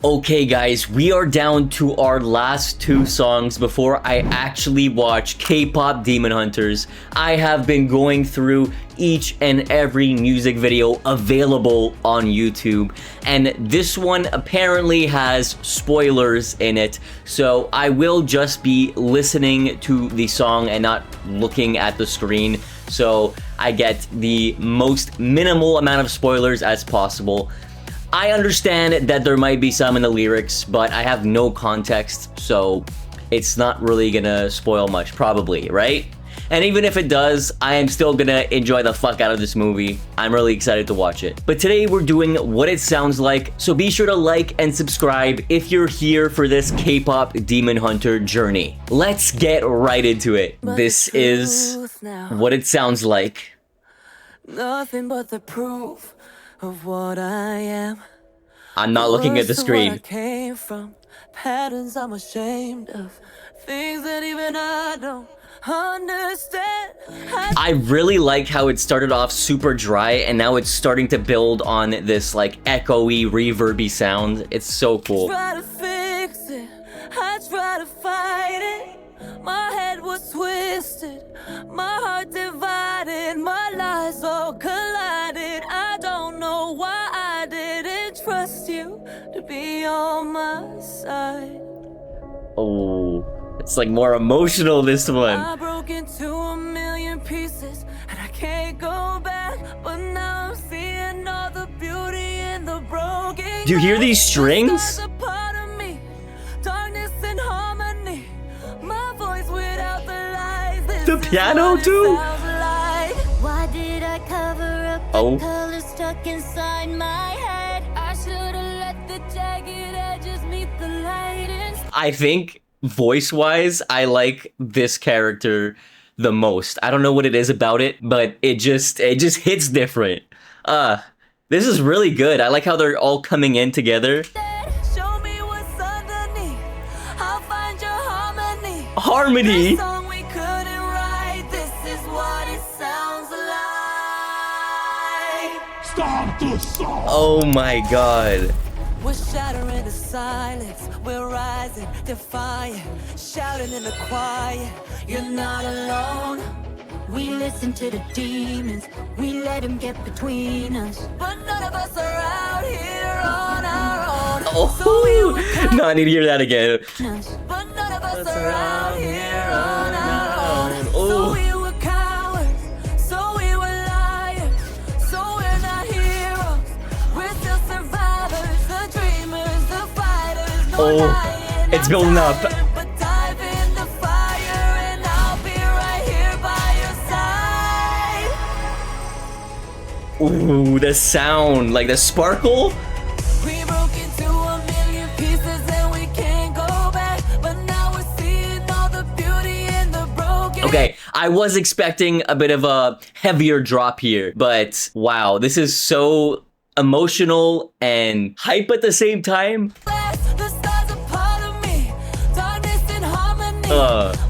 Okay guys, we are down to our last two songs before I actually watch K-pop Demon Hunters. I have been going through each and every music video available on YouTube, and this one apparently has spoilers in it, so I will just be listening to the song and not looking at the screen, so I get the most minimal amount of spoilers as possible. I understand that there might be some in the lyrics, but I have no context, so it's not really gonna spoil much, probably, right? And even if it does, I am still gonna enjoy the fuck out of this movie. I'm really excited to watch it. But today we're doing What It Sounds Like, so be sure to like and subscribe if you're here for this K-pop Demon Hunter journey. Let's get right into it. This is What It Sounds Like. Nothing but the proof of what I am. I'm not looking at the screen. Where I came from, patterns I'm ashamed of, things that even I don't understand. I really like how it started off super dry and now it's starting to build on this like echoey, reverby sound. It's so cool. Try to fix it, I try to fight it. My head was twisted, my heart divided, my lies all collided. I don't know why I didn't trust you to be on my side. Oh, it's like more emotional, this one. I broke into a million pieces and I can't go back, but now I'm seeing all the beauty in the broken. Do you hear these strings? There's a part of me, darkness and harmony. My voice without the lies. This The is piano what it too? sounds like. Why did I cover up the Oh. colors stuck inside my head? I should have let the jagged edges meet the light instead. I think voice-wise, I like this character the most. I don't know what it is about it, but it just hits different. This is really good. I like how they're all coming in together. Show me what's underneath. I'll find your harmony. Harmony. This song we couldn't write. This is what it sounds like. Stop the song! Oh my god. We're shattering the silence. We're rising, defiant, shouting in the quiet. You're not alone. We listen to the demons. We let them get between us. But none of us are out here on our own. Oh, no, I need to hear that again. But none of us are out here on our own. Oh. So we were cowards, so we were liars, so we're not heroes. We're still survivors, the dreamers, the fighters. No Oh, lying, it's I'm building up. tired, but dive in the fire and I'll be right here by your side. Ooh, the sound, like the sparkle. We broke into a million pieces and we can't go back, but now we're seeing all the beauty in the broken. Okay, I was expecting a bit of a heavier drop here, but wow, this is so emotional and hype at the same time. The stars are part of me, darkness and harmony.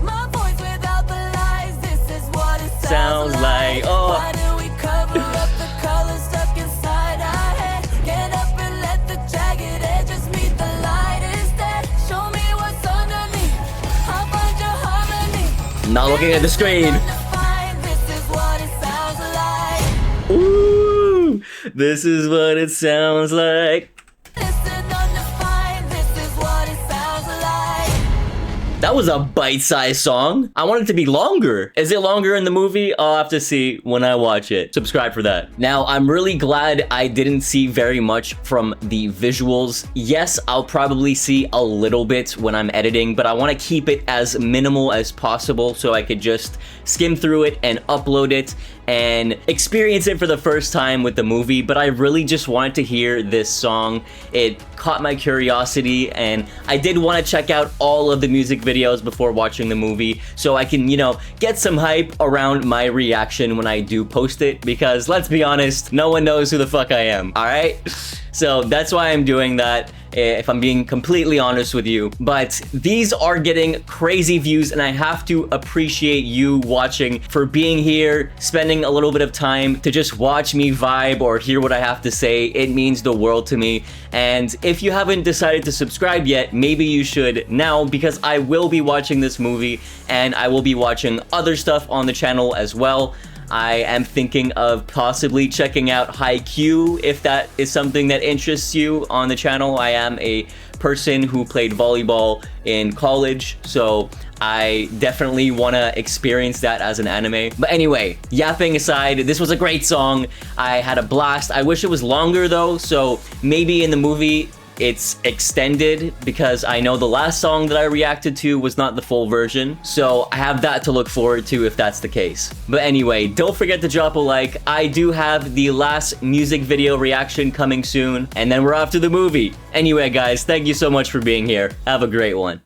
My voice without the lies, this is what it sounds like. Oh. Why do we cover up the colors stuck inside our head? Get up and let the jagged edges meet the light instead. Show me what's underneath, I'll find your harmony. Not looking at the screen. This is what it sounds like. Ooh, this is what it sounds like. Listen undefined, this is what it sounds like. That was a bite-sized song. I want it to be longer. Is it longer in the movie? I'll have to see when I watch it. Subscribe for that. Now, I'm really glad I didn't see very much from the visuals. Yes, I'll probably see a little bit when I'm editing, but I want to keep it as minimal as possible so I could just skim through it and upload it and experience it for the first time with the movie. But I really just wanted to hear this song. It caught my curiosity and I did want to check out all of the music videos before watching the movie so I can, you know, get some hype around my reaction when I do post it, because let's be honest, no one knows who the fuck I am, alright? So that's why I'm doing that. if I'm being completely honest with you. But these are getting crazy views, and I have to appreciate you watching for being here, spending a little bit of time to just watch me vibe or hear what I have to say. It means the world to me. And if you haven't decided to subscribe yet, maybe you should now, because I will be watching this movie and I will be watching other stuff on the channel as well. I am thinking of possibly checking out Haikyuu if that is something that interests you on the channel. I am a person who played volleyball in college, so I definitely want to experience that as an anime. But anyway, yapping aside, this was a great song. I had a blast. I wish it was longer though, so maybe in the movie it's extended, because I know the last song that I reacted to was not the full version, so I have that to look forward to if that's the case. But anyway, don't forget to drop a like. I do have the last music video reaction coming soon, and then we're off to the movie. Anyway guys, thank you so much for being here. Have a great one.